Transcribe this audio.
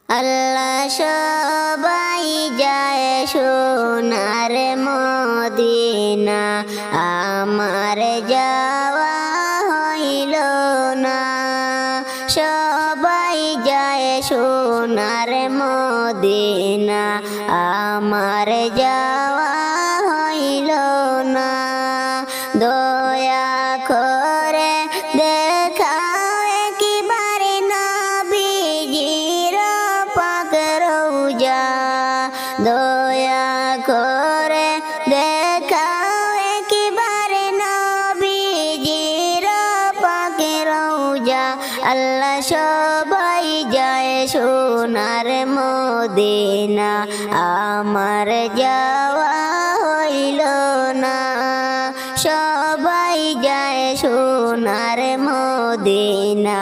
আল্লাহ সবাই যায় সোনার মদিনা, আমার যাওয়া হইল না। সবাই যায় সোনার মদিনা, আমার যাওয়া হইল না। দয়া করে দেখাও একবারে নবীজির পাক রওজা, দয়া করে দেখাও একবারে নবীজির পাক রওজা। আল্লাহ সবাই যায় সোনার মদিনা, আমার যাওয়া হইল না। সবাই যায় সোনার মদিনা,